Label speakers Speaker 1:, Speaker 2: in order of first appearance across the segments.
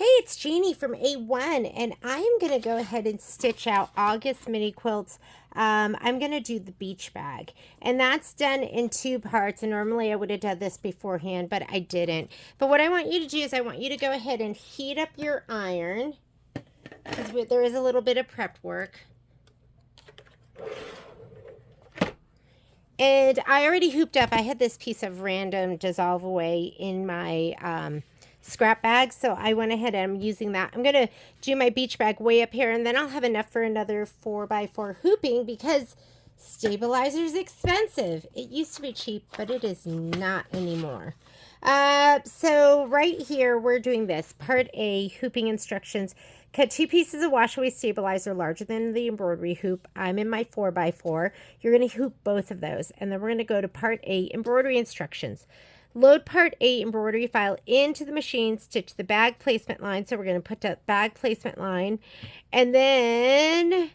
Speaker 1: Hey, it's Jeannie from A1, and I am going to go ahead and stitch out August mini quilts. I'm going to do the beach bag, and that's done in two parts. And normally I would have done this beforehand, but I didn't. But what I want you to do is I want you to go ahead and heat up your iron, because there is a little bit of prep work. And I already hooped up. I had this piece of random dissolve away in my scrap bag, so I went ahead and I'm using that. I'm going to do my beach bag way up here, and then I'll have enough for another 4x4 hooping because stabilizer is expensive. It used to be cheap, but it is not anymore. So right here, we're doing this. Part A, hooping instructions. Cut 2 pieces of wash away stabilizer larger than the embroidery hoop. I'm in my 4x4. You're going to hoop both of those, and then we're going to go to Part A, embroidery instructions. Load Part A embroidery file into the machine, stitch the bag placement line. So we're going to put that bag placement line, and then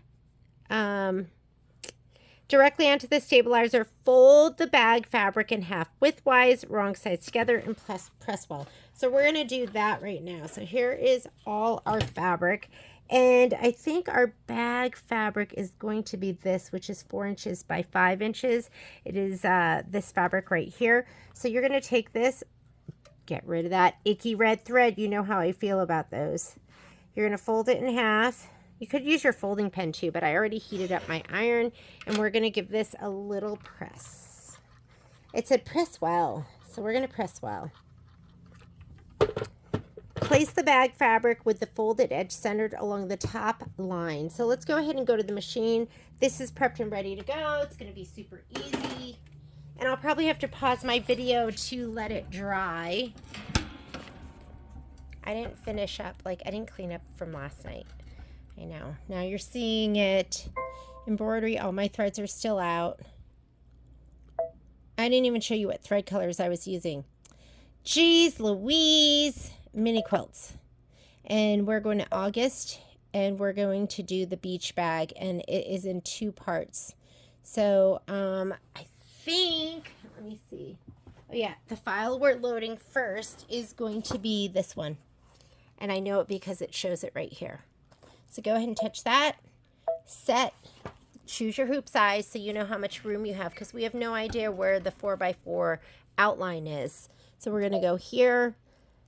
Speaker 1: directly onto the stabilizer, fold the bag fabric in half widthwise, wrong sides together, and press well. So we're going to do that right now. So here is all our fabric. And I think our bag fabric is going to be this, which is 4 inches by 5 inches. It is this fabric right here. So you're going to take this, get rid of that icky red thread. You know how I feel about those. You're going to fold it in half. You could use your folding pen too, but I already heated up my iron, and we're going to give this a little press. It said press well, so we're going to press well. Place the bag fabric with the folded edge centered along the top line. So let's go ahead and go to the machine. This is prepped and ready to go. It's going to be super easy. And I'll probably have to pause my video to let it dry. I didn't finish up, I didn't clean up from last night. I know. Now you're seeing it. Embroidery, all my threads are still out. I didn't even show you what thread colors I was using. Geez Louise. Mini quilts, and we're going to August, and we're going to do the beach bag, and it is in 2 parts. So I think, let me see, oh yeah, the file we're loading first is going to be this one, and I know it because it shows it right here. So go ahead and touch that, set, choose your hoop size so you know how much room you have, because we have no idea where the 4x4 outline is. So we're going to go here.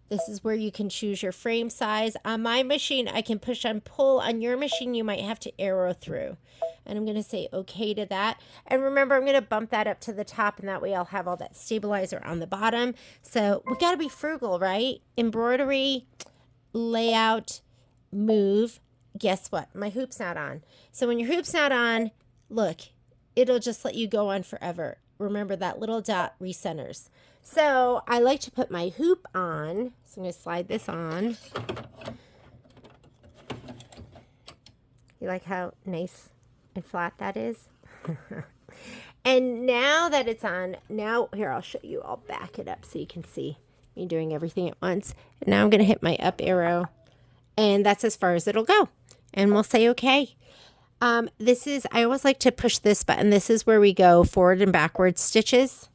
Speaker 1: This is where you can choose your frame size. On my machine, I can push and pull. On your machine, you might have to arrow through. And I'm going to say okay to that. And remember, I'm going to bump that up to the top, and that way I'll have all that stabilizer on the bottom. So we got to be frugal, right? Embroidery, layout, move. Guess what? My hoop's not on. So when your hoop's not on, look, it'll just let you go on forever. Remember that little dot recenters. So I like to put my hoop on. So I'm going to slide this on. You like how nice and flat that is? And now that it's on, now here, I'll show you. I'll back it up so you can see me doing everything at once. And now I'm going to hit my up arrow, and that's as far as it'll go. And we'll say okay. This is, I always like to push this button. This is where we go forward and backwards stitches.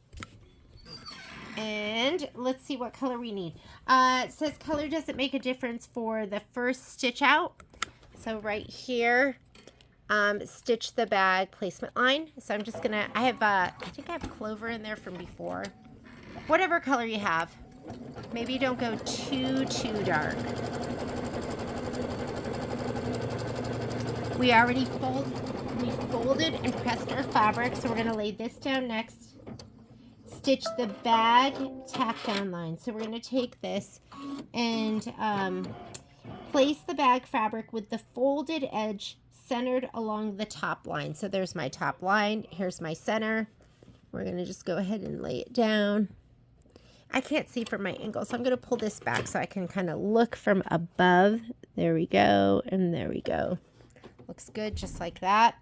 Speaker 1: And let's see what color we need. It says color doesn't make a difference for the first stitch out. So right here, stitch the bag placement line. So I'm just gonna, I think I have clover in there from before. Whatever color you have. Maybe don't go too dark. We already folded and pressed our fabric, so we're gonna lay this down next. Stitch the bag tack down line. So we're going to take this and place the bag fabric with the folded edge centered along the top line. So there's my top line. Here's my center. We're going to just go ahead and lay it down. I can't see from my angle, so I'm going to pull this back so I can kind of look from above. There we go, and there we go. Looks good, just like that.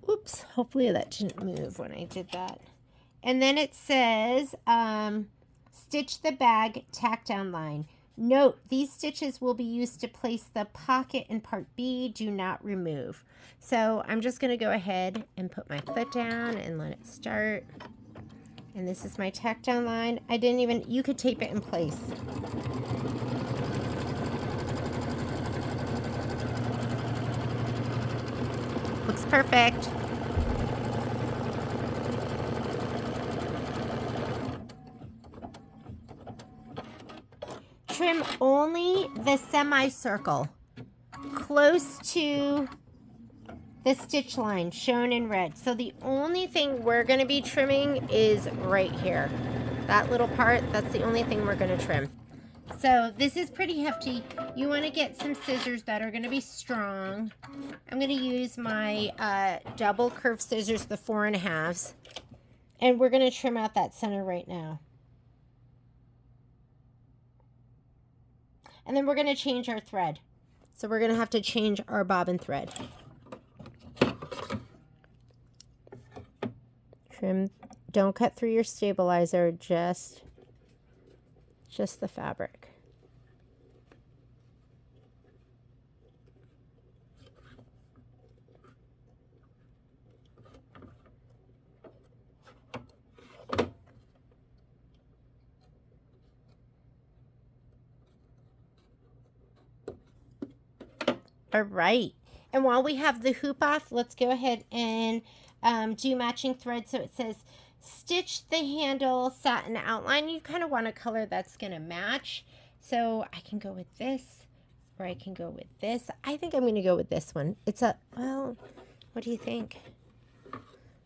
Speaker 1: Oops, hopefully that didn't move when I did that. And then it says, stitch the bag tack down line. Note, these stitches will be used to place the pocket in part B. Do not remove. So I'm just going to go ahead and put my foot down and let it start. And this is my tack down line. I didn't even, you could tape it in place. looks perfect. Trim only the semicircle close to the stitch line shown in red. So the only thing we're going to be trimming is right here. That little part, that's the only thing we're going to trim. So this is pretty hefty. You want to get some scissors that are going to be strong. I'm going to use my double curved scissors, the 4.5s. And we're going to trim out that center right now. And then we're going to change our thread. So we're going to have to change our bobbin thread. Trim, don't cut through your stabilizer, just the fabric. All right. And while we have the hoop off, let's go ahead and do matching thread. So it says stitch the handle satin outline. You kind of want a color that's going to match. So I can go with this, or I can go with this. I think I'm going to go with this one. It's a, well, what do you think?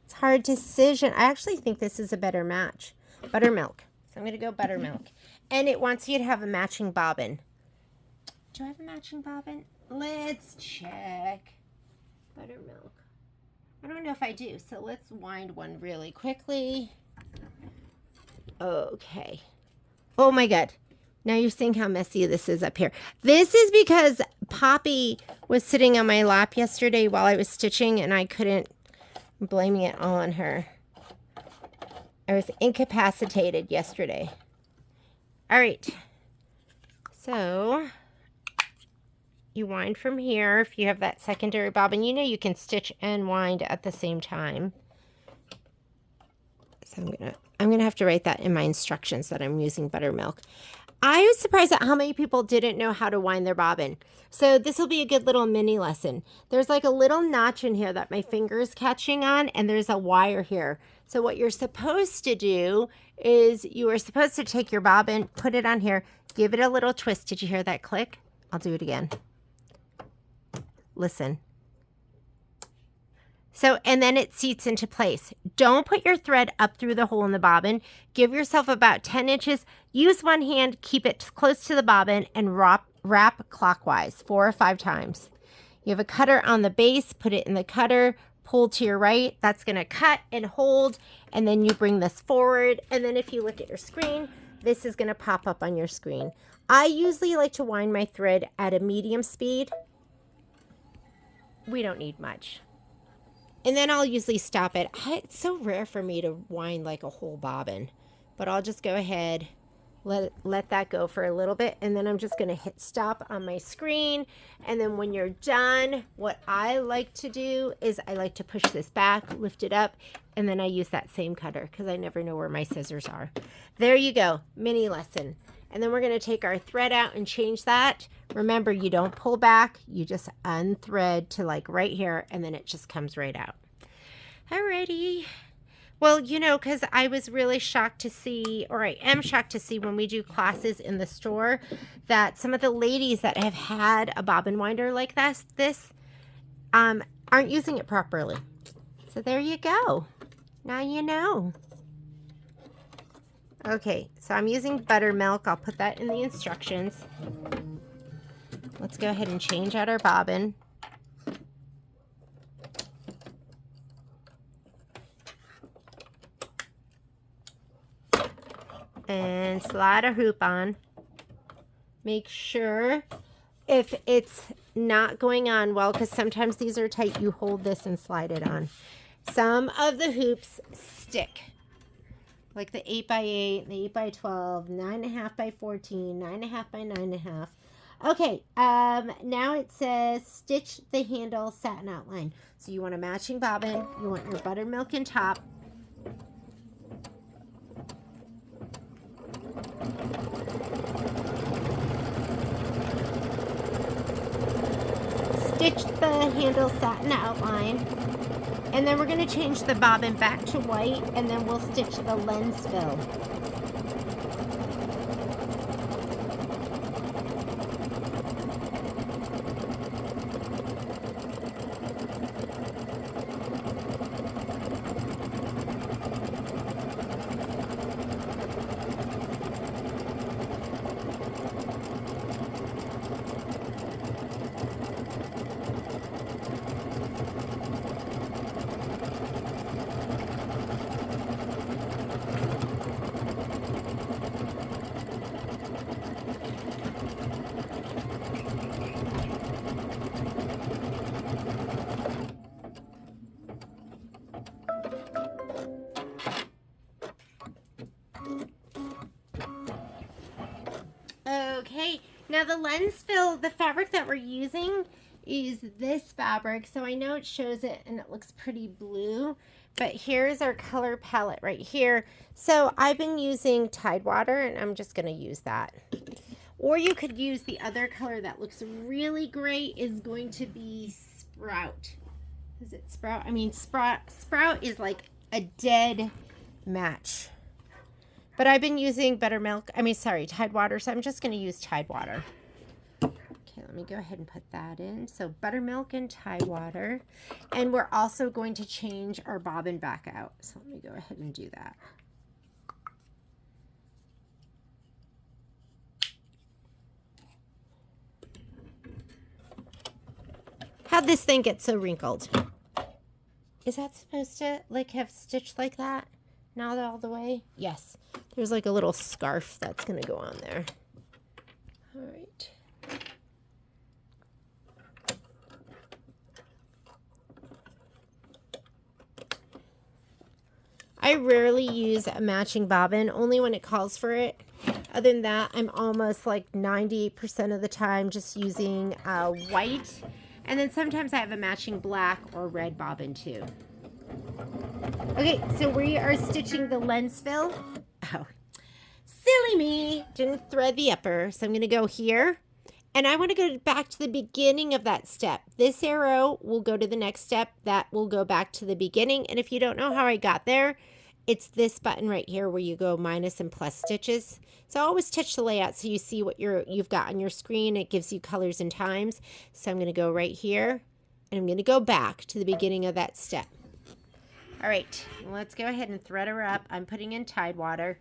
Speaker 1: It's hard decision. I actually think this is a better match. Buttermilk. So I'm going to go buttermilk. And it wants you to have a matching bobbin. Do I have a matching bobbin? Let's check. Buttermilk. I don't know if I do, so let's wind one really quickly. Okay. Oh my God. Now you're seeing how messy this is up here. This is because Poppy was sitting on my lap yesterday while I was stitching, and I couldn't, I'm blaming it all on her. I was incapacitated yesterday. All right. So you wind from here. If you have that secondary bobbin, you know you can stitch and wind at the same time. So I'm gonna have to write that in my instructions that I'm using buttermilk. I was surprised at how many people didn't know how to wind their bobbin. So this will be a good little mini lesson. There's like a little notch in here that my finger is catching on, and there's a wire here. So what you're supposed to do is you are supposed to take your bobbin, put it on here, give it a little twist. Did you hear that click? I'll do it again. Listen. So, and then it seats into place. Don't put your thread up through the hole in the bobbin. Give yourself about 10 inches. Use one hand, keep it close to the bobbin, and wrap clockwise 4 or 5 times. You have a cutter on the base, put it in the cutter, pull to your right. That's going to cut and hold, and then you bring this forward. And then if you look at your screen, this is going to pop up on your screen. I usually like to wind my thread at a medium speed. We don't need much. And then I'll usually stop it. It's so rare for me to wind like a whole bobbin, but I'll just go ahead, let that go for a little bit, and then I'm just going to hit stop on my screen. And then when you're done, what I like to do is I like to push this back, lift it up, and then I use that same cutter because I never know where my scissors are. There you go, mini lesson. And then we're going to take our thread out and change that. Remember, you don't pull back. You just unthread to like right here, and then it just comes right out. Alrighty. Well, you know, because I was really shocked to see, or I am shocked to see when we do classes in the store, that some of the ladies that have had a bobbin winder like this aren't using it properly. So there you go. Now you know. Okay, so I'm using buttermilk. I'll put that in the instructions. Let's go ahead and change out our bobbin. And slide a hoop on. Make sure if it's not going on well, because sometimes these are tight, you hold this and slide it on. Some of the hoops stick. Like the 8x8, the 8x12, 9.5 by 14, 9.5 by 9.5. Okay, now it says stitch the handle satin outline. So you want a matching bobbin, you want your buttermilk in top. Stitch the handle satin outline. And then we're going to change the bobbin back to white, and then we'll stitch the lens fill. Okay, now the lens fill, the fabric that we're using is this fabric. So I know it shows it and it looks pretty blue, but here's our color palette right here. So I've been using Tidewater, and I'm just going to use that. Or you could use the other color that looks really great, is going to be Sprout. Is it Sprout? I mean, Sprout is like a dead match. But I've been using Tidewater, so I'm just going to use Tidewater. Okay, let me go ahead and put that in. So buttermilk and Tidewater. And we're also going to change our bobbin back out. So let me go ahead and do that. How'd this thing get so wrinkled? Is that supposed to like have stitched like that? Not all the way? Yes. There's like a little scarf that's going to go on there. All right. I rarely use a matching bobbin, only when it calls for it. Other than that, I'm almost like 98% of the time just using white. And then sometimes I have a matching black or red bobbin too. Okay, so we are stitching the lens fill. Oh, silly me, didn't thread the upper. So I'm going to go here, and I want to go back to the beginning of that step. This arrow will go to the next step. That will go back to the beginning. And if you don't know how I got there, it's this button right here where you go minus and plus stitches. So I always touch the layout so you see what you've got on your screen. It gives you colors and times. So I'm going to go right here, and I'm going to go back to the beginning of that step. All right, let's go ahead and thread her up. I'm putting in Tidewater.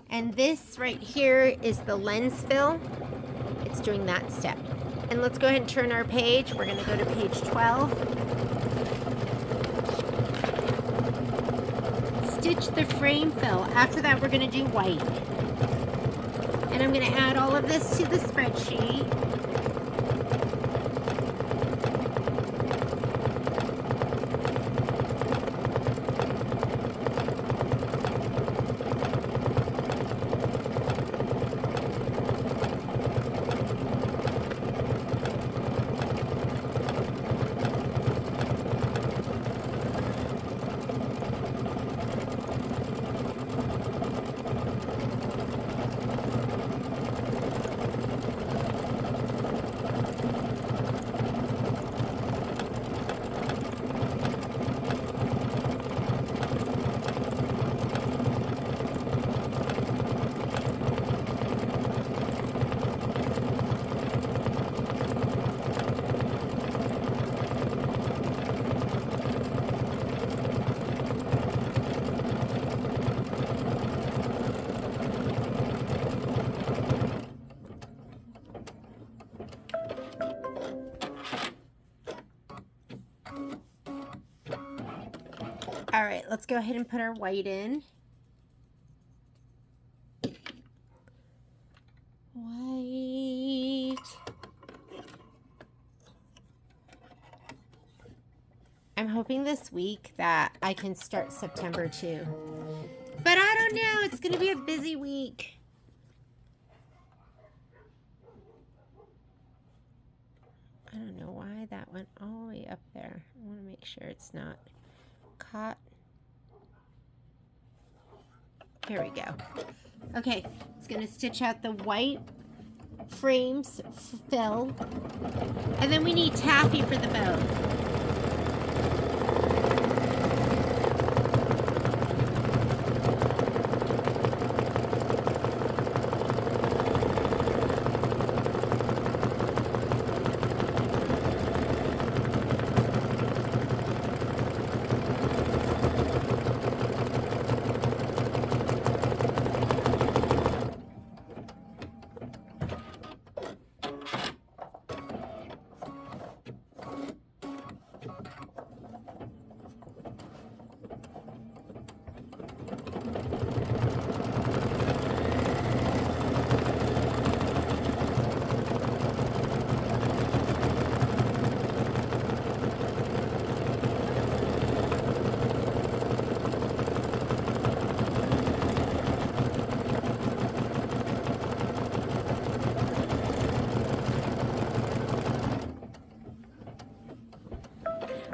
Speaker 1: And this right here is the lens fill. It's doing that step. And let's go ahead and turn our page. We're going to go to page 12. Stitch the frame fill. After that, we're going to do white. And I'm going to add all of this to the spreadsheet. All right, let's go ahead and put our white in. White. I'm hoping this week that I can start September too. But I don't know, it's going to be a busy week. I don't know why that went all the way make sure it's not caught. Here we go. Okay, it's gonna stitch out the white frames fill, and then we need taffy for the bow.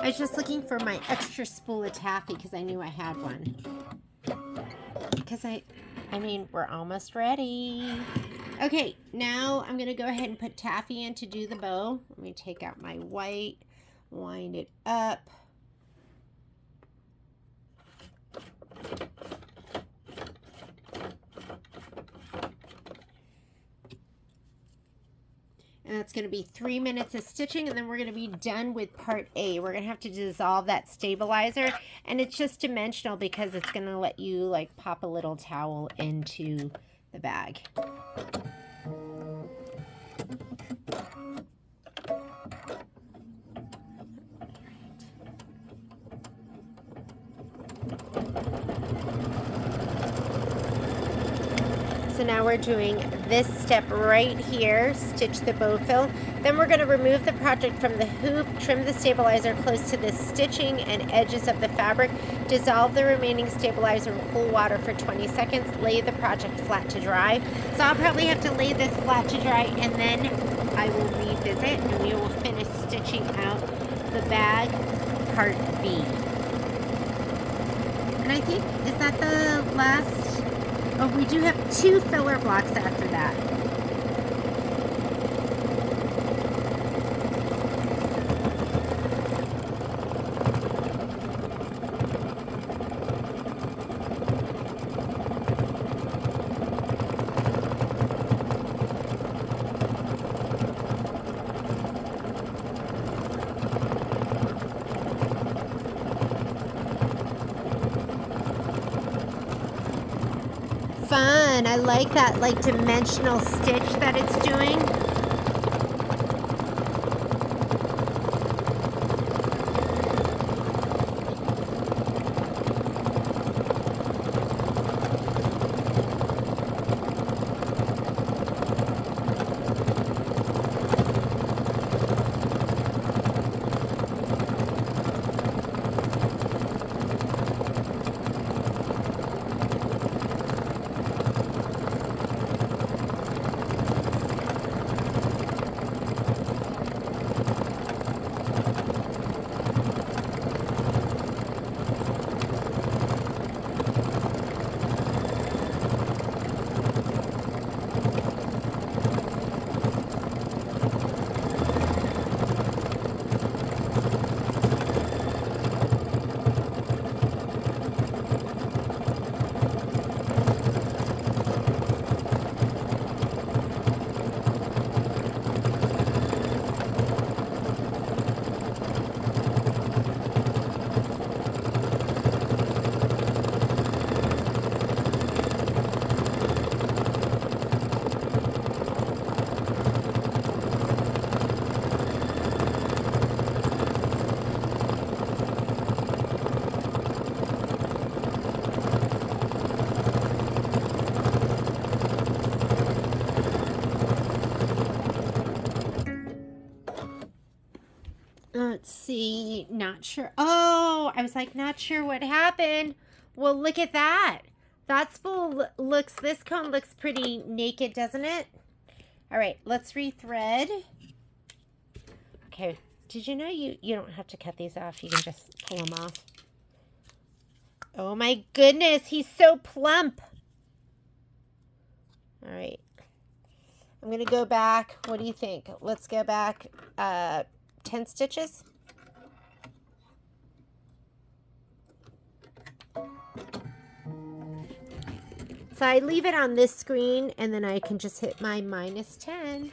Speaker 1: I was just looking for my extra spool of taffy because I knew I had one. Because I mean, we're almost ready. Okay, now I'm going to go ahead and put taffy in to do the bow. Let me take out my white, wind it up. And that's going to be 3 minutes of stitching, and then we're going to be done with part A. We're going to have to dissolve that stabilizer, and it's just dimensional because it's going to let you like pop a little towel into the bag. So now we're doing this step right here, stitch the bow fill. Then we're going to remove the project from the hoop, trim the stabilizer close to the stitching and edges of the fabric, dissolve the remaining stabilizer in cool water for 20 seconds, lay the project flat to dry. So I'll probably have to lay this flat to dry, and then I will revisit and we will finish stitching out the bag part B. And I think, is that the last? Oh, we do have 2 filler blocks after that. Fun. I like that like dimensional stitch that it's doing. Let's see, not sure. Oh, I was like, not sure what happened. Well, look at that. That spool looks, this cone looks pretty naked, doesn't it? All right, let's rethread. Okay, Did you know you don't have to cut these off? You can just pull them off. Oh my goodness, he's so plump. All right. I'm going to go back. What do you think? Let's go back 10 stitches. So I leave it on this screen and then I can just hit my -10.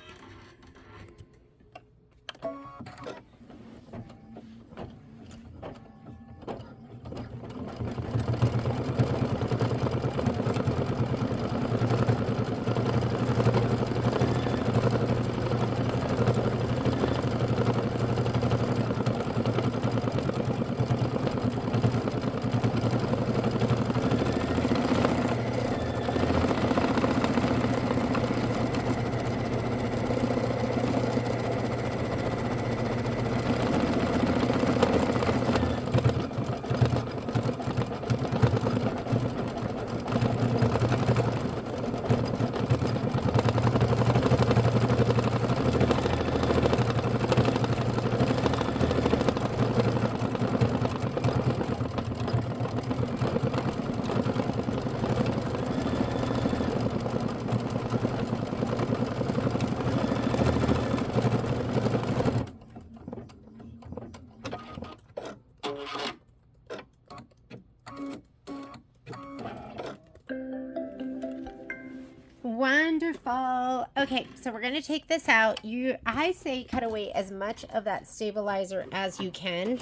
Speaker 1: Wonderful. Okay, so we're going to take this out. I say cut away as much of that stabilizer as you can.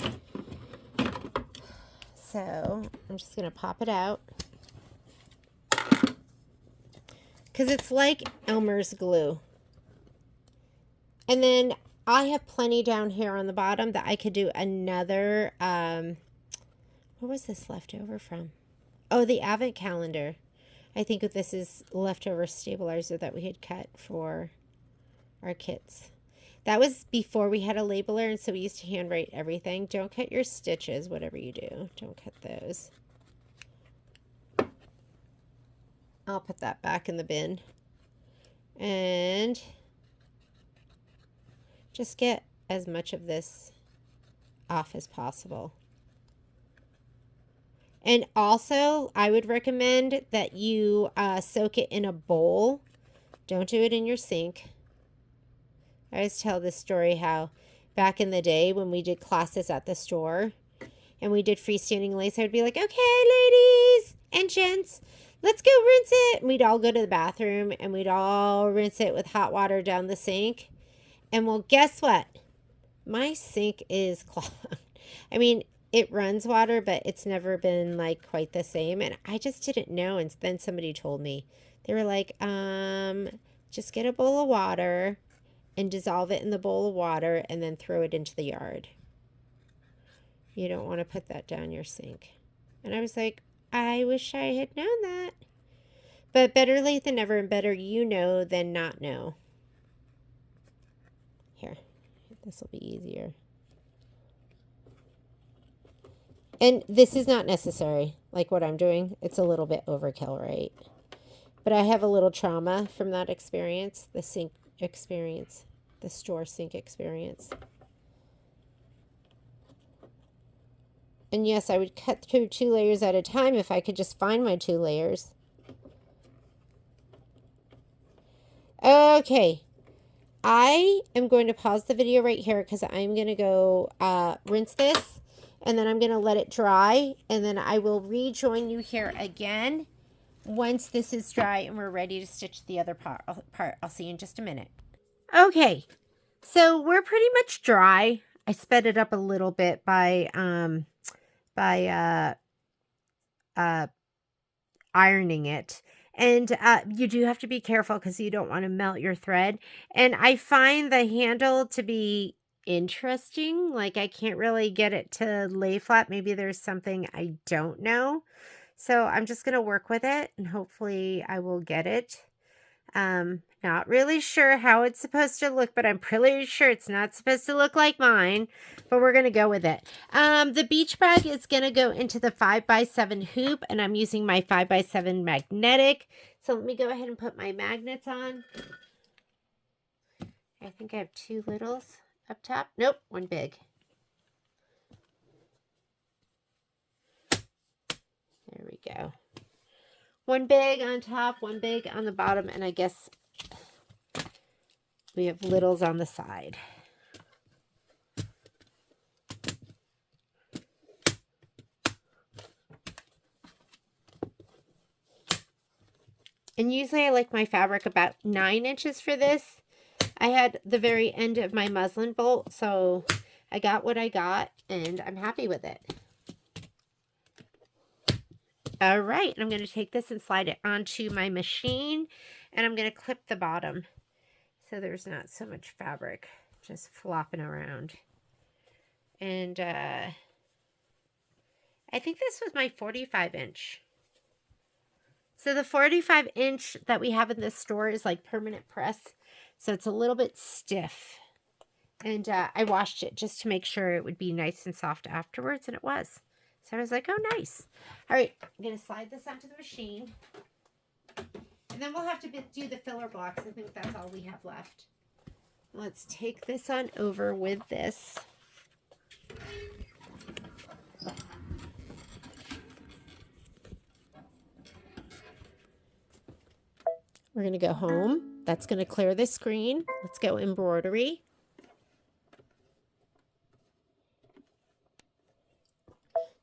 Speaker 1: So I'm just going to pop it out. Because it's like Elmer's glue. And then I have plenty down here on the bottom that I could do another, where was this left over from? Oh, the advent calendar. I think this is leftover stabilizer that we had cut for our kits. That was before we had a labeler, and so we used to handwrite everything. Don't cut your stitches, whatever you do. Don't cut those. I'll put that back in the bin. And just get as much of this off as possible. And also, I would recommend that you soak it in a bowl. Don't do it in your sink. I always tell this story how back in the day when we did classes at the store and we did freestanding lace, I would be like, okay, ladies and gents, let's go rinse it. And we'd all go to the bathroom and we'd all rinse it with hot water down the sink. And well, guess what? My sink is clogged. I mean, it runs water, but it's never been like quite the same. And I just didn't know. And then somebody told me, they were like, just get a bowl of water and dissolve it in the bowl of water and then throw it into the yard. You don't want to put that down your sink. And I was like, I wish I had known that. But better late than never, and better you know than not know. Here, this will be easier. And this is not necessary, like what I'm doing. It's a little bit overkill, right? But I have a little trauma from that experience, the sink experience, the store sink experience. And yes, I would cut through 2 layers at a time if I could just find my 2 layers. Okay. I am going to pause the video right here because I'm going to go rinse this. And then I'm going to let it dry. And then I will rejoin you here again once this is dry and we're ready to stitch the other part. I'll see you in just a minute. Okay. So we're pretty much dry. I sped it up a little bit by ironing it. And you do have to be careful because you don't want to melt your thread. And I find the handle to be interesting. Like I can't really get it to lay flat. Maybe there's something I don't know. So I'm just going to work with it and hopefully I will get it. Not really sure how it's supposed to look, but I'm pretty sure it's not supposed to look like mine, but we're going to go with it. The beach bag is going to go into the 5x7 hoop, and I'm using my 5x7 magnetic. So let me go ahead and put my magnets on. I think I have 2 littles. up top. Nope, one big. There we go. One big on top, one big on the bottom, and I guess we have littles on the side. And usually I like my fabric about 9 inches for this. I had the very end of my muslin bolt, so I got what I got, and I'm happy with it. All right, I'm going to take this and slide it onto my machine, and I'm going to clip the bottom so there's not so much fabric just flopping around. And I think this was my 45-inch. So the 45-inch that we have in this store is like permanent press, so it's a little bit stiff. And I washed it just to make sure it would be nice and soft afterwards, and it was. So I was like, oh, nice. All right, I'm going to slide this onto the machine. And then we'll have to do the filler blocks. I think that's all we have left. Let's take this on over with this. We're going to go home. That's going to clear the screen. Let's go embroidery.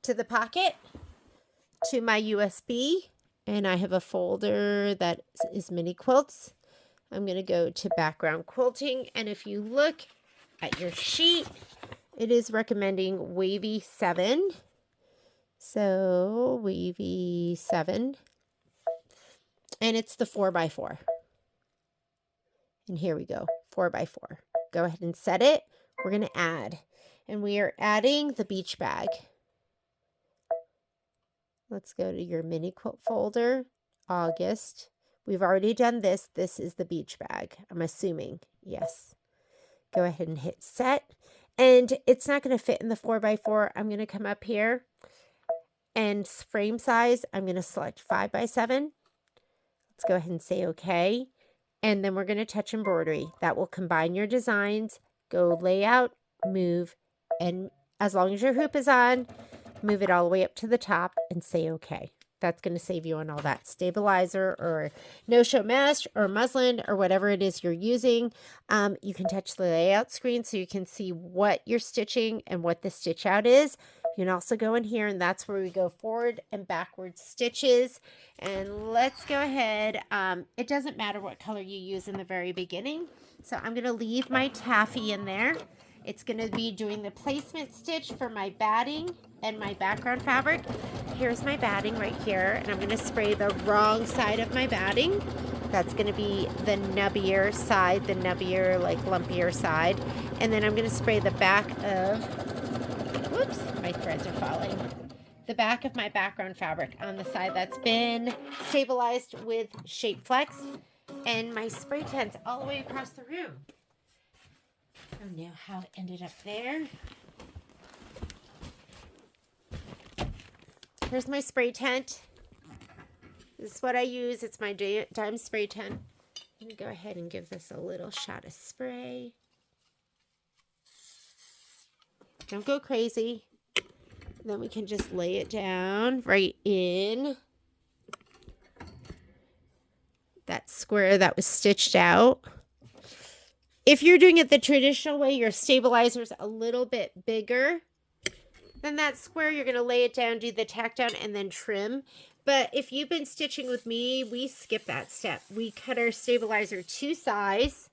Speaker 1: To the pocket, to my USB, and I have a folder that is mini quilts. I'm going to go to background quilting, and if you look at your sheet, it is recommending wavy 7. So wavy 7, and it's the 4x4. And here we go, 4x4. Go ahead and set it. We're going to add, and we are adding the beach bag. Let's go to your mini quilt folder, August. We've already done this. This is the beach bag, I'm assuming. Yes. Go ahead and hit set. And it's not going to fit in the 4x4. I'm going to come up here and frame size. I'm going to select 5x7. Let's go ahead and say okay. And then we're going to touch embroidery. That will combine your designs. Go layout, move, and as long as your hoop is on, move it all the way up to the top and say okay. That's going to save you on all that stabilizer or no-show mesh or muslin or whatever it is you're using. You can touch the layout screen so you can see what you're stitching and what the stitch out is. You can also go in here, and that's where we go forward and backward stitches. And let's go ahead. It doesn't matter what color you use in the very beginning. So I'm going to leave my taffy in there. It's going to be doing the placement stitch for my batting and my background fabric. Here's my batting right here, and I'm going to spray the wrong side of my batting. That's going to be the nubbier side, the nubbier, like lumpier side. And then I'm going to spray the back of, whoops, my threads are falling. The back of my background fabric on the side that's been stabilized with Shape Flex. And my spray tent's all the way across the room. I don't know how it ended up there. Here's my spray tent. This is what I use. It's my dime spray tent. I'm going to go ahead and give this a little shot of spray. Don't go crazy. Then we can just lay it down right in that square that was stitched out. If you're doing it the traditional way, your stabilizer's a little bit bigger than that square. You're going to lay it down, do the tack down, and then trim. But if you've been stitching with me, we skip that step. We cut our stabilizer to size.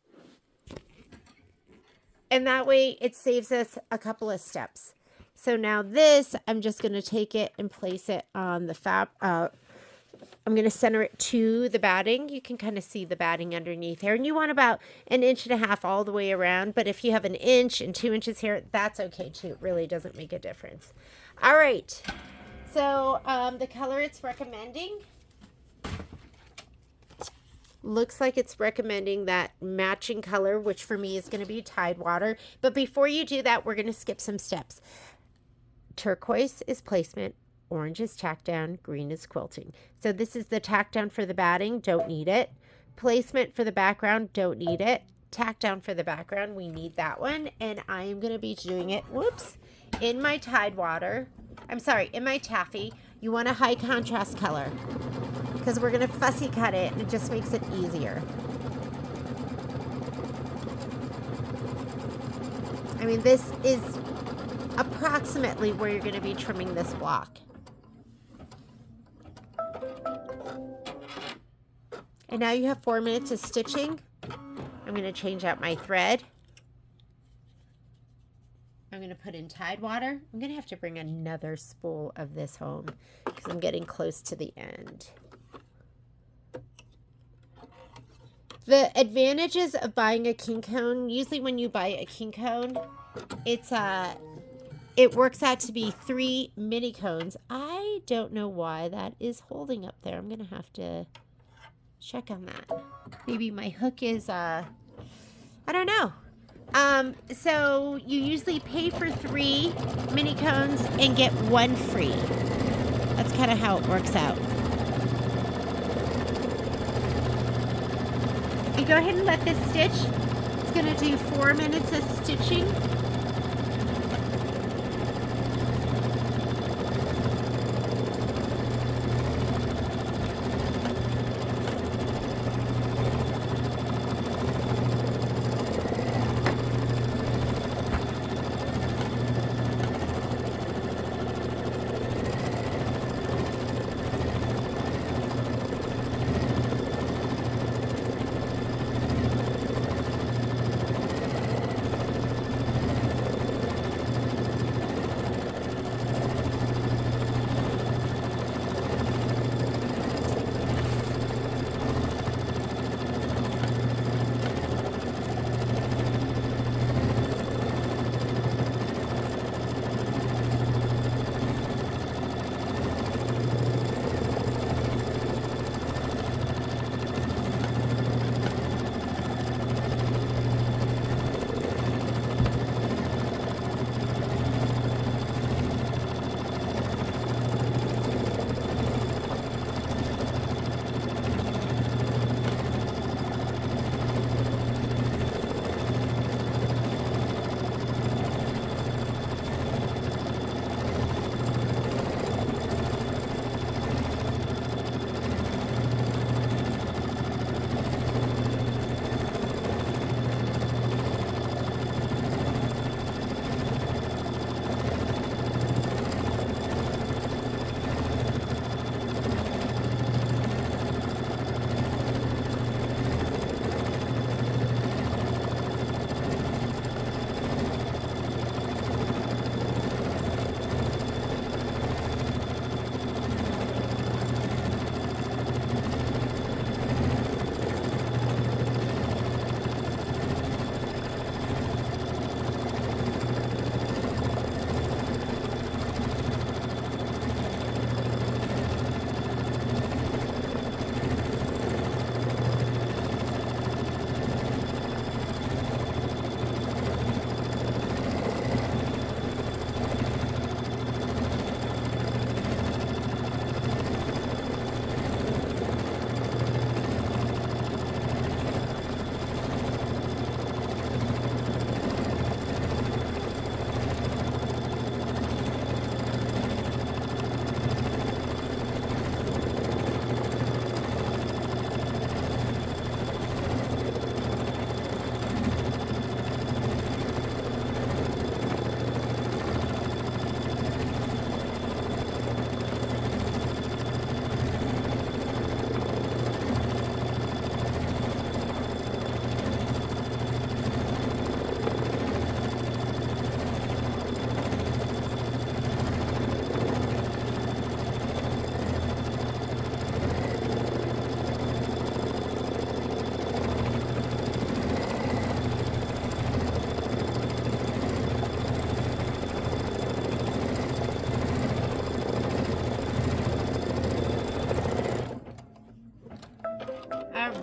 Speaker 1: And that way it saves us a couple of steps. So now this, I'm just going to take it and place it on the I'm going to center it to the batting. You can kind of see the batting underneath here. And you want about 1.5 inches all the way around. But if you have 1 inch and 2 inches here, that's okay too. It really doesn't make a difference. All right. So the color it's recommending looks like it's recommending that matching color, which for me is going to be Tidewater. But before you do that, we're going to skip some steps. Turquoise is placement. Orange is tack down, green is quilting. So this is the tack down for the batting, don't need it. Placement for the background, don't need it. tack down for the background. We need that one, and I am going to be doing it, whoops, in my Tide water. I'm sorry, in my taffy. You want a high contrast color because we're going to fussy cut it, and it just makes it easier. I mean, this is approximately where you're going to be trimming this block. And now you have 4 minutes of stitching. I'm going to change out my thread. I'm going to put in Tide water. I'm going to have to bring another spool of this home because I'm getting close to the end. The advantages of buying a king cone, usually when you buy a king cone, it works out to be 3 mini cones. I don't know why that is holding up there. I'm going to have to check on that. Maybe my hook is, I don't know. So you usually pay for 3 mini cones and get 1 free. That's kind of how it works out. You go ahead and let this stitch. It's going to do 4 minutes of stitching.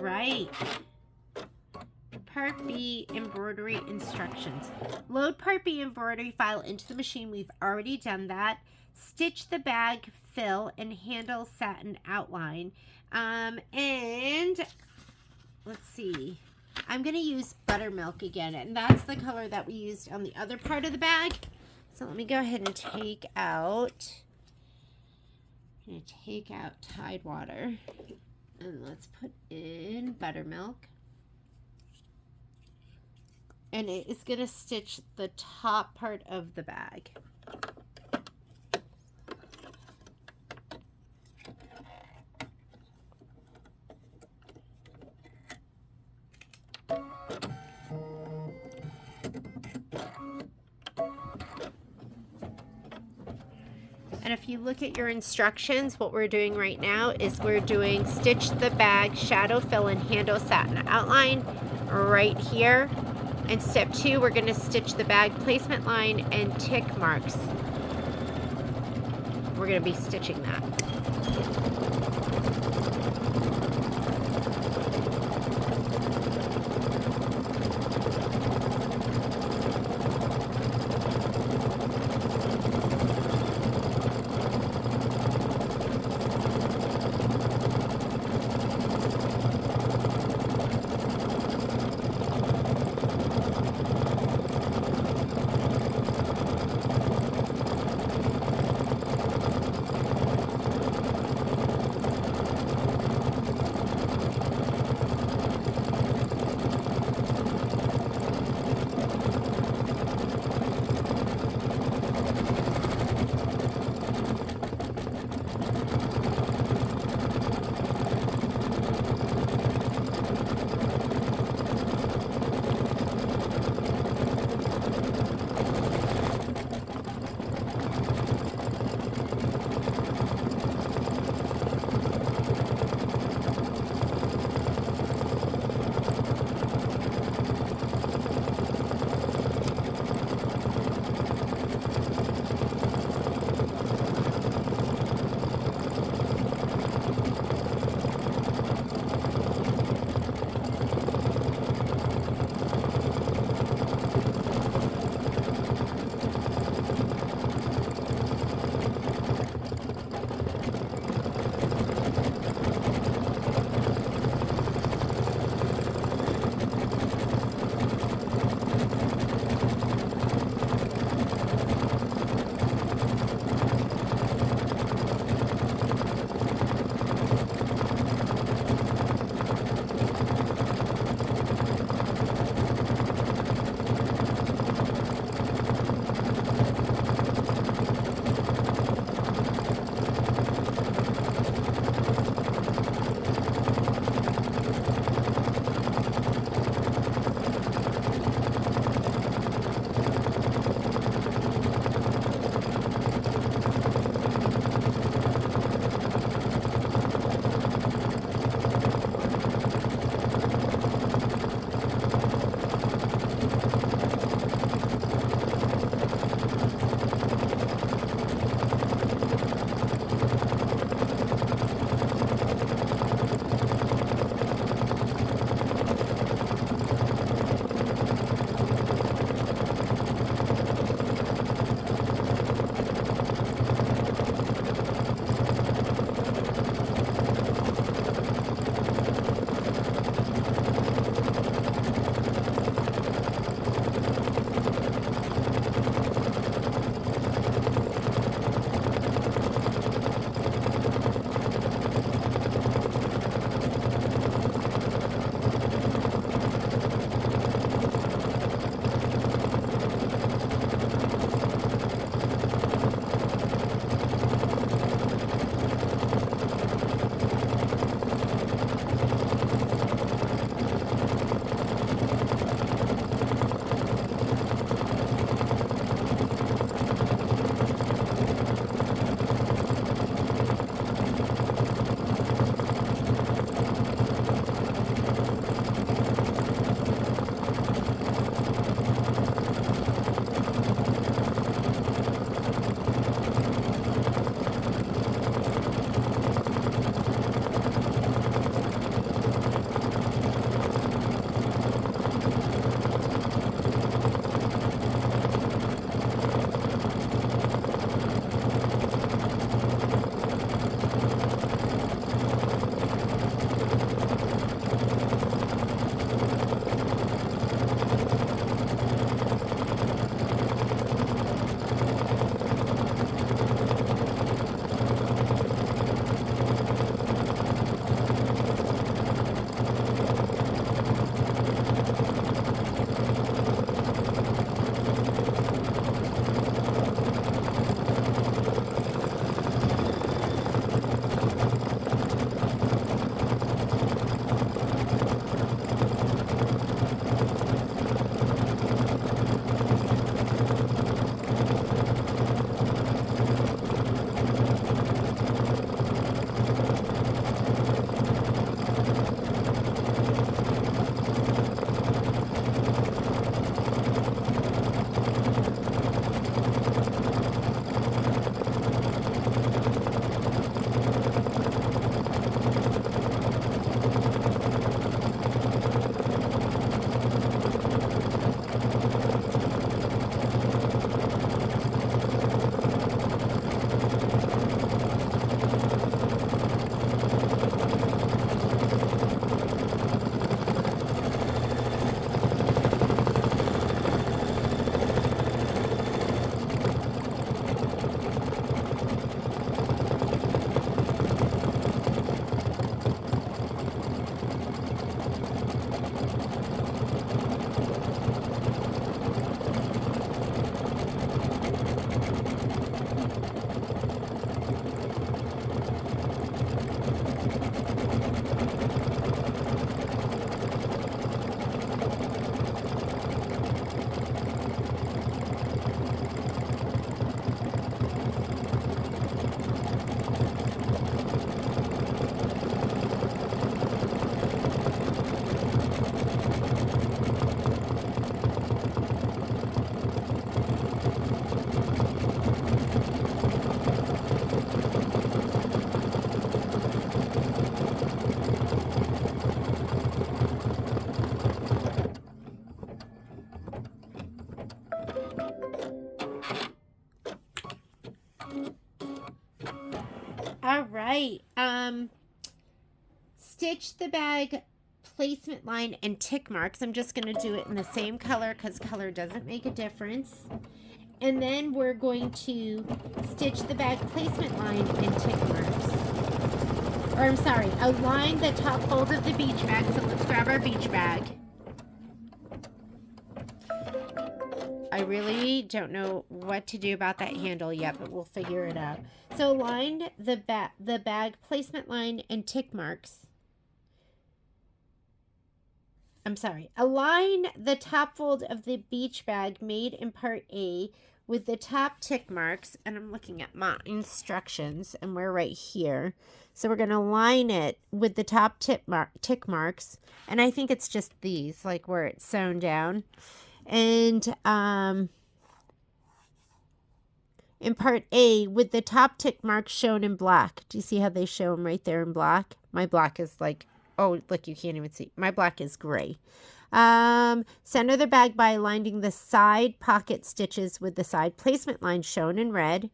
Speaker 1: right. Part B embroidery instructions. Load Part B embroidery file into the machine. We've already done that. Stitch the bag, fill, and handle satin outline. And let's see. I'm going to use buttermilk again, and that's the color that we used on the other part of the bag. So let me go ahead and take out, Tide Water, and let's put in buttermilk. And it is going to stitch the top part of the bag. And if you look at your instructions, what we're doing right now is we're doing stitch the bag, shadow fill, and handle satin outline right here. And step 2, we're going to stitch the bag placement line and tick marks. We're going to be stitching that. right. Stitch the bag placement line and tick marks. I'm just going to do it in the same color because color doesn't make a difference. And then we're going to stitch the bag placement line and tick marks. Or I'm sorry, align the top fold of the beach bag. So let's grab our beach bag. I really don't know what to do about that handle yet, but we'll figure it out. So align the bag placement line and tick marks. I'm sorry. Align the top fold of the beach bag made in part A with the top tick marks. And I'm looking at my instructions and we're right here. So we're going to align it with the top tick marks. And I think it's just these, like where it's sewn down. And in part A, with the top tick marks shown in black. Do you see how they show them right there in black? My black is like, oh, look, you can't even see. My black is gray. Center the bag by aligning the side pocket stitches with the side placement line shown in red.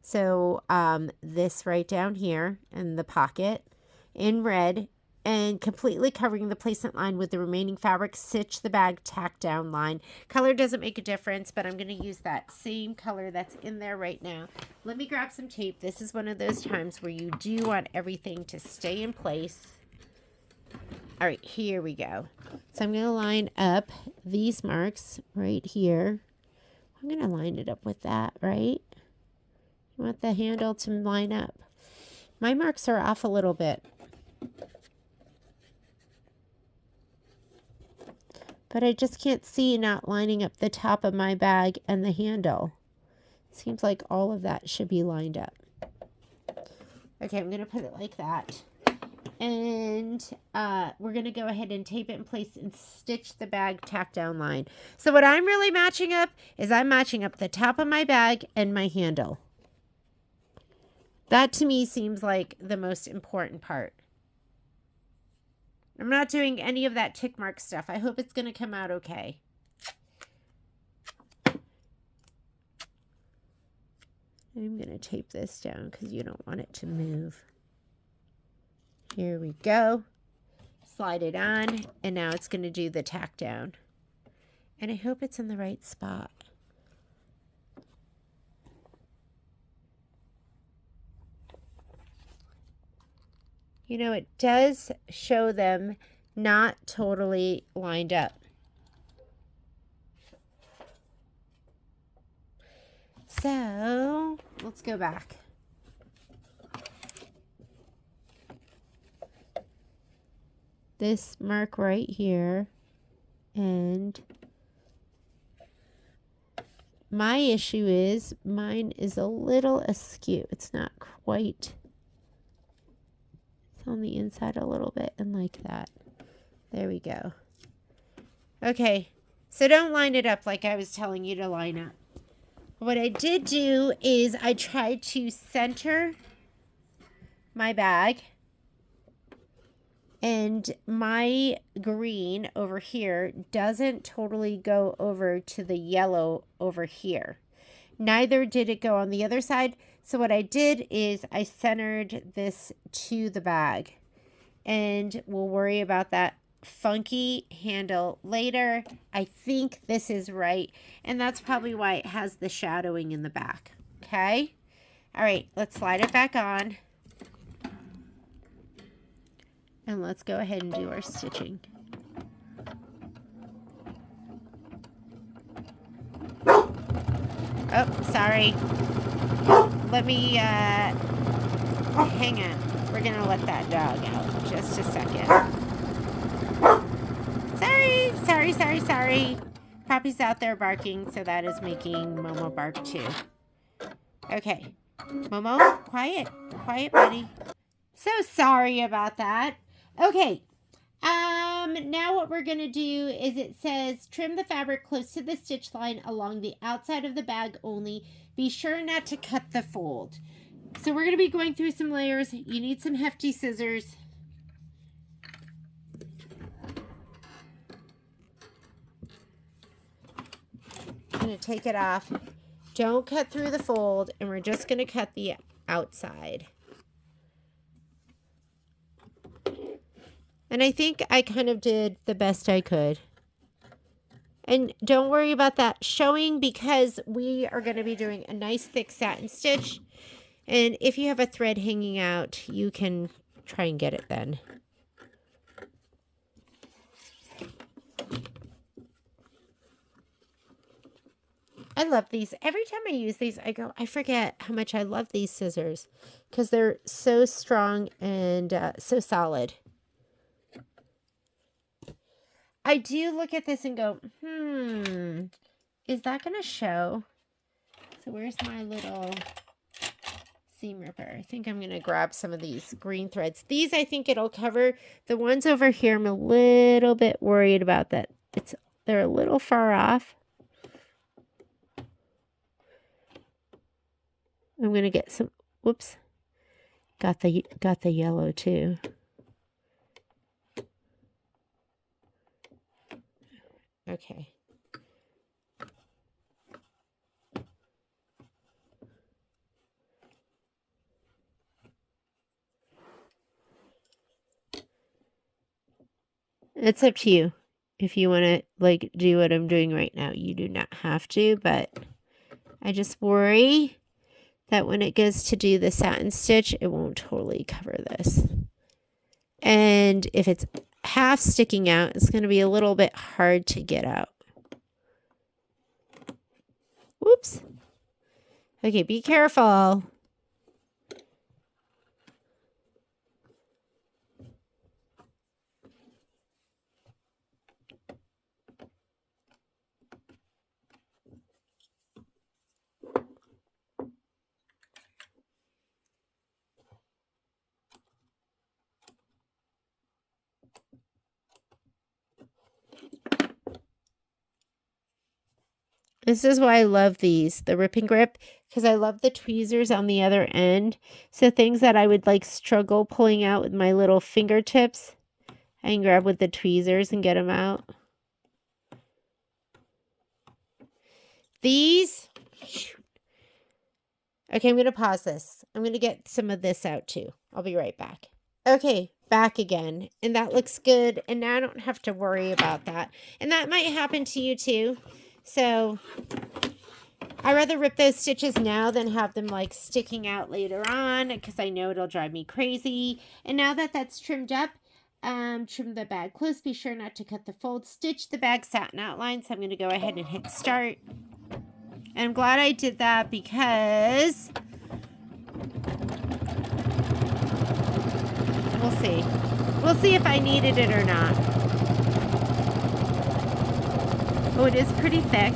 Speaker 1: So this right down here and the pocket in red. And completely covering the placement line with the remaining fabric, stitch the bag tack down line. Color doesn't make a difference, but I'm going to use that same color that's in there right now. Let me grab some tape. This is one of those times where you do want everything to stay in place. All right, here we go. So I'm going to line up these marks right here. I'm going to line it up with that, right? You want the handle to line up. My marks are off a little bit. But I just can't see not lining up the top of my bag and the handle. Seems like all of that should be lined up. Okay, I'm going to put it like that. And we're going to go ahead and tape it in place and stitch the bag tack down line. So what I'm really matching up is I'm matching up the top of my bag and my handle. That to me seems like the most important part. I'm not doing any of that tick mark stuff. I hope it's going to come out okay. I'm going to tape this down because you don't want it to move. Here we go. Slide it on, and now it's going to do the tack down. And I hope it's in the right spot. You know, it does show them not totally lined up. So, let's go back. This mark right here, and my issue is mine is a little askew. It's not quite. On the inside a little bit and like that. There we go. Okay, so don't line it up like I was telling you to line up. What I did do is I tried to center my bag, and my green over here doesn't totally go over to the yellow over here. Neither did it go on the other side. So what I did is I centered this to the bag, and we'll worry about that funky handle later. I think this is right, and that's probably why it has the shadowing in the back. Okay. All right, let's slide it back on, and let's go ahead and do our stitching. Oh, sorry. Let me, hang on. We're going to let that dog out just a second. Sorry. Poppy's out there barking, so that is making Momo bark too. Okay. Momo, quiet, buddy. So sorry about that. Okay. Now what we're going to do is it says trim the fabric close to the stitch line along the outside of the bag only. Be sure not to cut the fold. So we're going to be going through some layers. You need some hefty scissors. I'm going to take it off. Don't cut through the fold, and we're just going to cut the outside. And I think I kind of did the best I could. And don't worry about that showing because we are going to be doing a nice thick satin stitch. And if you have a thread hanging out, you can try and get it then. I love these. Every time I use these, I forget how much I love these scissors because they're so strong and so solid. I do look at this and go, is that going to show? So where's my little seam ripper? I think I'm going to grab some of these green threads. These, I think it'll cover. The ones over here, I'm a little bit worried about that. They're a little far off. I'm going to get some, whoops, got the yellow too. Okay. It's up to you. If you want to like do what I'm doing right now, you do not have to, but I just worry that when it goes to do the satin stitch, it won't totally cover this. And if it's half sticking out, it's going to be a little bit hard to get out. Whoops. Okay, be careful. This is why I love these, the rip and grip, because I love the tweezers on the other end. So things that I would like struggle pulling out with my little fingertips, I can grab with the tweezers and get them out. These, okay, I'm going to pause this. I'm going to get some of this out too. I'll be right back. Okay, back again. And that looks good. And now I don't have to worry about that. And that might happen to you too. So I'd rather rip those stitches now than have them like sticking out later on because I know it'll drive me crazy. And now that that's trimmed up, trim the bag close. Be sure not to cut the fold. Stitch the bag satin outline. So I'm going to go ahead and hit start. And I'm glad I did that because we'll see. We'll see if I needed it or not. Oh, it is pretty thick.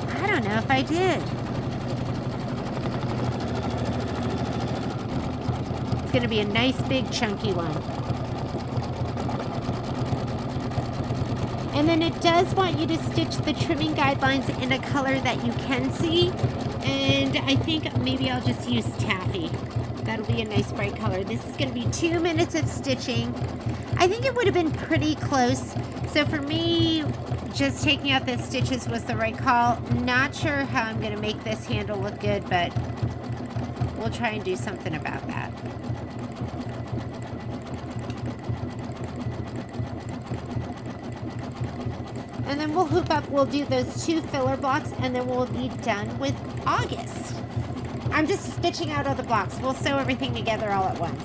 Speaker 1: I don't know if I did. It's going to be a nice big chunky one. And then it does want you to stitch the trimming guidelines in a color that you can see. And I think maybe I'll just use taffy. That'll be a nice bright color. This is going to be 2 minutes of stitching. I think it would have been pretty close. So for me, just taking out the stitches was the right call. Not sure how I'm going to make this handle look good, but we'll try and do something about that. And then we'll hoop up, we'll do those 2 filler blocks, and then we'll be done with August. I'm just stitching out all the blocks. We'll sew everything together all at once.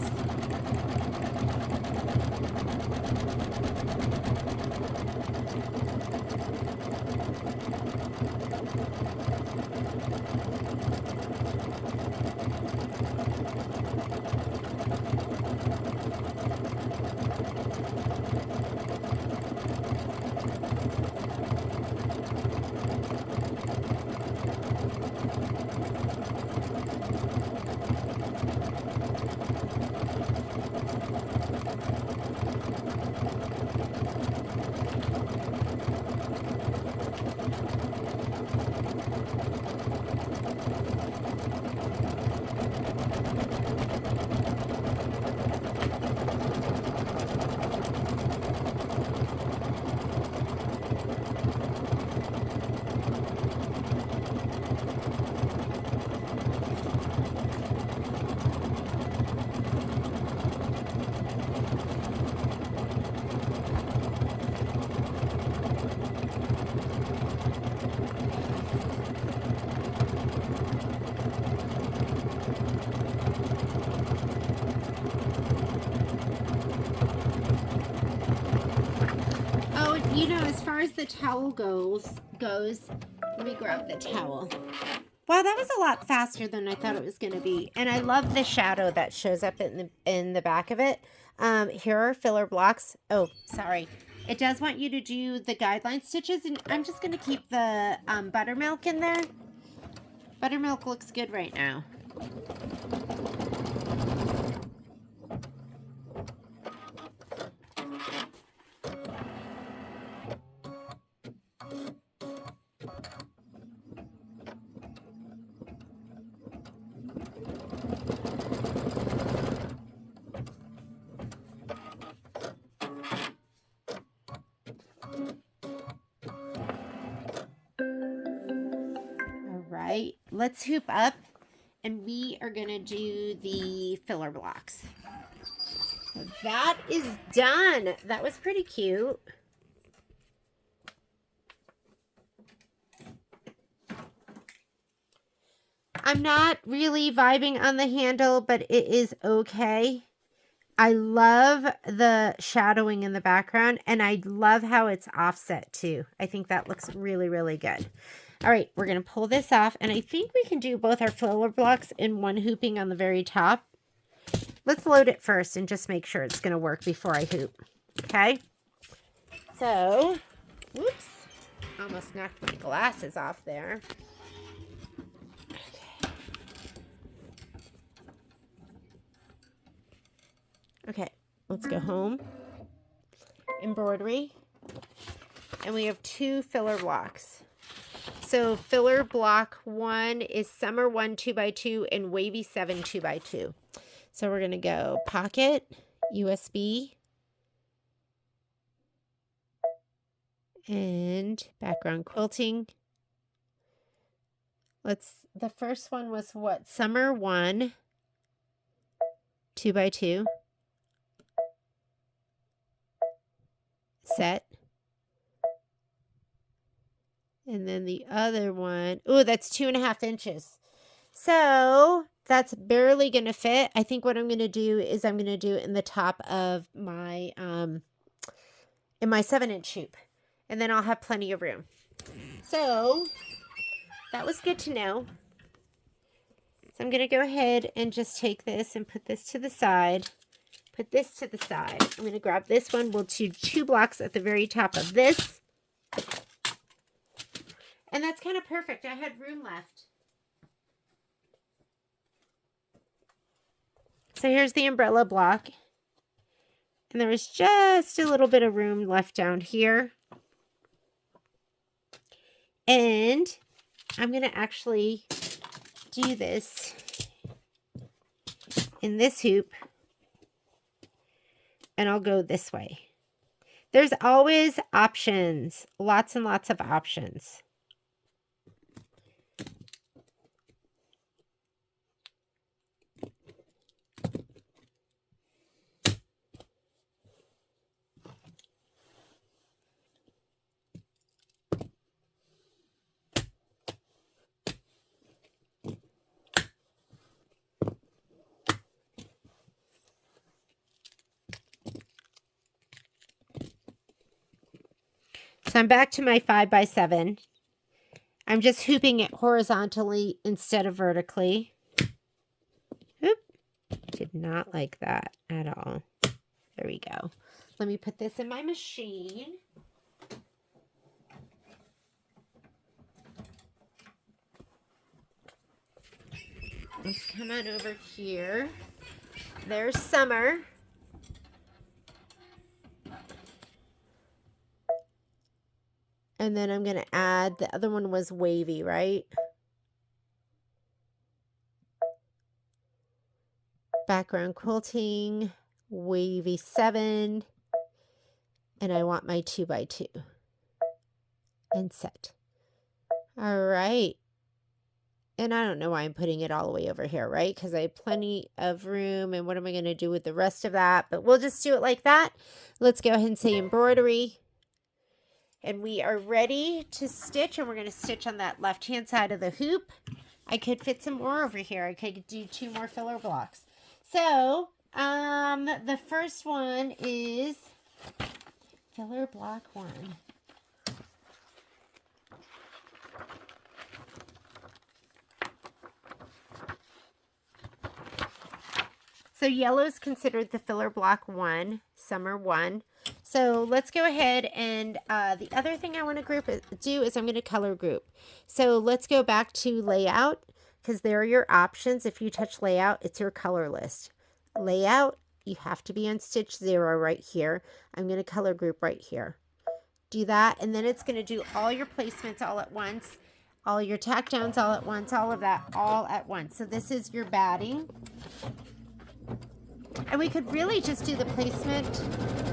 Speaker 1: you know, as far as the towel goes, let me grab the towel. Wow, that was a lot faster than I thought it was going to be. And I love the shadow that shows up in the back of it. Here are filler blocks. Oh, sorry. It does want you to do the guideline stitches, and I'm just going to keep the buttermilk in there. Buttermilk looks good right now. Right, let's hoop up, and we are gonna do the filler blocks. So that is done. That was pretty cute. I'm not really vibing on the handle, but it is okay. I love the shadowing in the background, and I love how it's offset too. I think that looks really, really good. All right, we're going to pull this off, and I think we can do both our filler blocks in one hooping on the very top. Let's load it first and just make sure it's going to work before I hoop. Okay? So, whoops, almost knocked my glasses off there. Okay, let's go home. Embroidery. And we have 2 filler blocks. So filler block 1 is Summer 1 2x2 and Wavy 7 2x2. So we're going to go pocket, USB, and background quilting. The first one was what? Summer 1 2x2. Set. And then the other one, oh, that's 2.5 inches. So that's barely going to fit. I think what I'm going to do is I'm going to do it in the top of my, in my 7-inch hoop. And then I'll have plenty of room. So that was good to know. So I'm going to go ahead and just take this and put this to the side. Put this to the side. I'm going to grab this one. We'll do 2 blocks at the very top of this. And that's kind of perfect. I had room left. So here's the umbrella block. And there was just a little bit of room left down here. And I'm going to actually do this in this hoop. And I'll go this way. There's always options. Lots and lots of options. So I'm back to my 5x7. I'm just hooping it horizontally instead of vertically. Oop. Did not like that at all. There we go. Let me put this in my machine. Let's come on over here. There's Summer. And then I'm going to add, the other one was Wavy, right? Background quilting, Wavy 7. And I want my 2x2. And set. All right. And I don't know why I'm putting it all the way over here, right? Because I have plenty of room. And what am I going to do with the rest of that? But we'll just do it like that. Let's go ahead and say embroidery. And we are ready to stitch, and we're going to stitch on that left-hand side of the hoop. I could fit some more over here. I could do 2 more filler blocks. So, the first one is filler block 1. So yellow is considered the filler block 1, summer 1. So let's go ahead and the other thing I want to do is I'm going to color group. So let's go back to layout, because there are your options. If you touch layout, it's your color list. Layout, you have to be on stitch 0 right here. I'm going to color group right here. Do that, and then it's going to do all your placements all at once, all your tack downs all at once, all of that all at once. So this is your batting. And we could really just do the placement.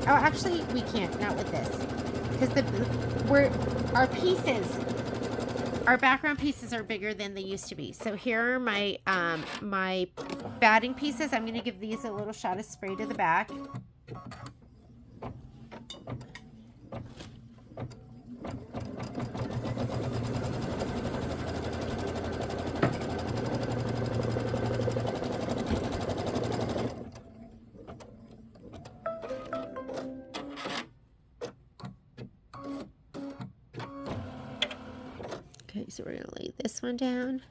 Speaker 1: Oh, actually, we can't, not with this. Because our background pieces are bigger than they used to be. So here are my my batting pieces. I'm going to give these a little shot of spray to the back. Okay, so we're going to lay this one down.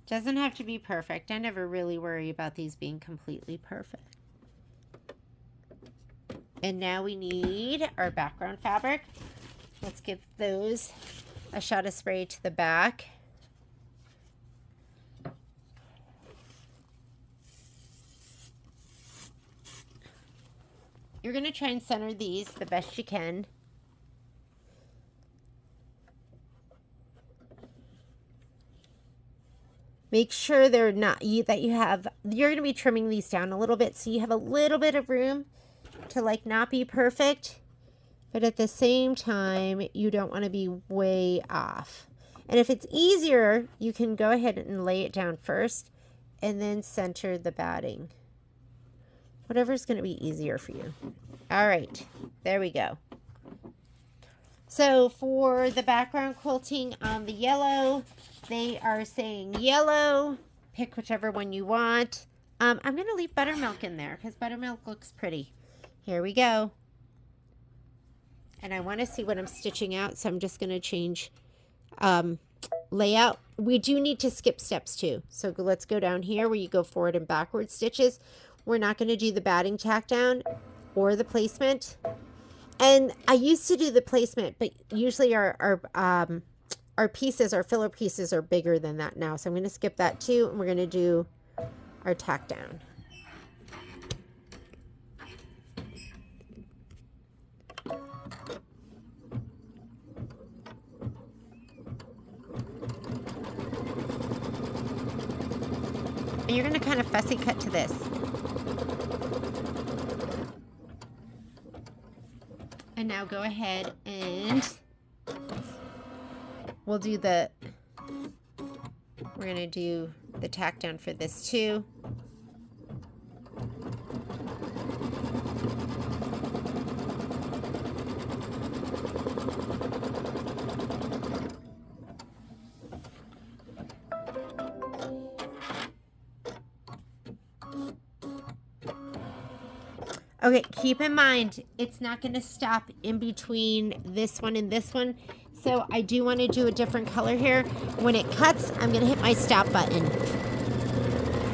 Speaker 1: Doesn't have to be perfect. I never really worry about these being completely perfect. And now we need our background fabric. Let's give those a shot of spray to the back. You're going to try and center these the best you can. Make sure they're not, you're going to be trimming these down a little bit so you have a little bit of room to like not be perfect, but at the same time, you don't want to be way off. And if it's easier, you can go ahead and lay it down first and then center the batting. Whatever's going to be easier for you. All right, there we go. So for the background quilting on the yellow, they are saying yellow. Pick whichever one you want. I'm going to leave buttermilk in there because buttermilk looks pretty. Here we go. And I want to see what I'm stitching out, so I'm just going to change layout. We do need to skip steps too. So let's go down here where you go forward and backward stitches. We're not going to do the batting tack down or the placement. And I used to do the placement, but usually our pieces, our filler pieces are bigger than that now. So I'm going to skip that too, and we're going to do our tack down. And you're going to kind of fussy cut to this. And now go ahead and we're going to do the tack down for this too. Okay, keep in mind, it's not going to stop in between this one and this one. So I do want to do a different color here. When it cuts, I'm going to hit my stop button.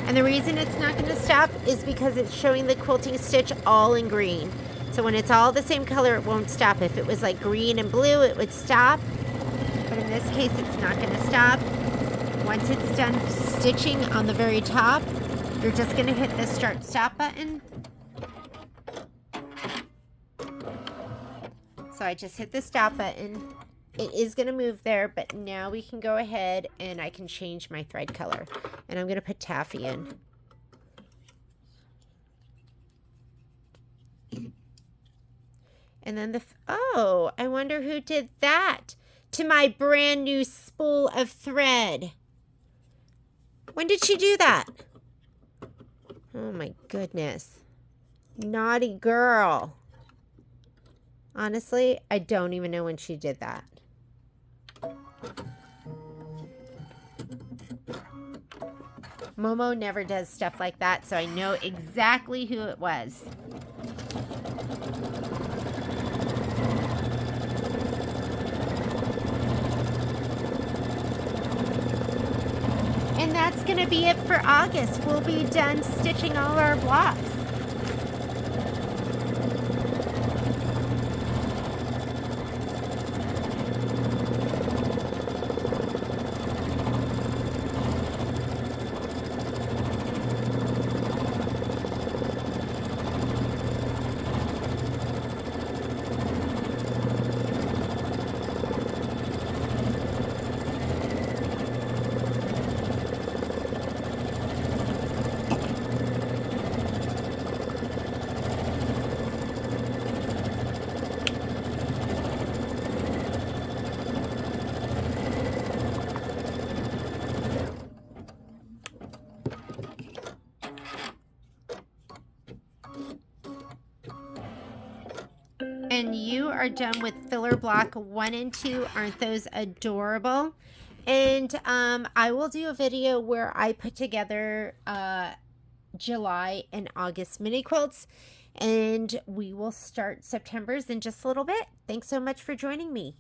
Speaker 1: And the reason it's not going to stop is because it's showing the quilting stitch all in green. So when it's all the same color, it won't stop. If it was like green and blue, it would stop. But in this case, it's not going to stop. Once it's done stitching on the very top, you're just going to hit the start stop button. So I just hit the stop button. It is going to move there, but now we can go ahead and I can change my thread color. And I'm going to put taffy in. And then oh, I wonder who did that to my brand new spool of thread. When did she do that? Oh my goodness. Naughty girl. Honestly, I don't even know when she did that. Momo never does stuff like that, so I know exactly who it was. going to be it for August. We'll be done stitching all our blocks. And you are done with filler block 1 and 2. Aren't those adorable? And I will do a video where I put together July and August mini quilts, and we will start September's in just a little bit. Thanks so much for joining me.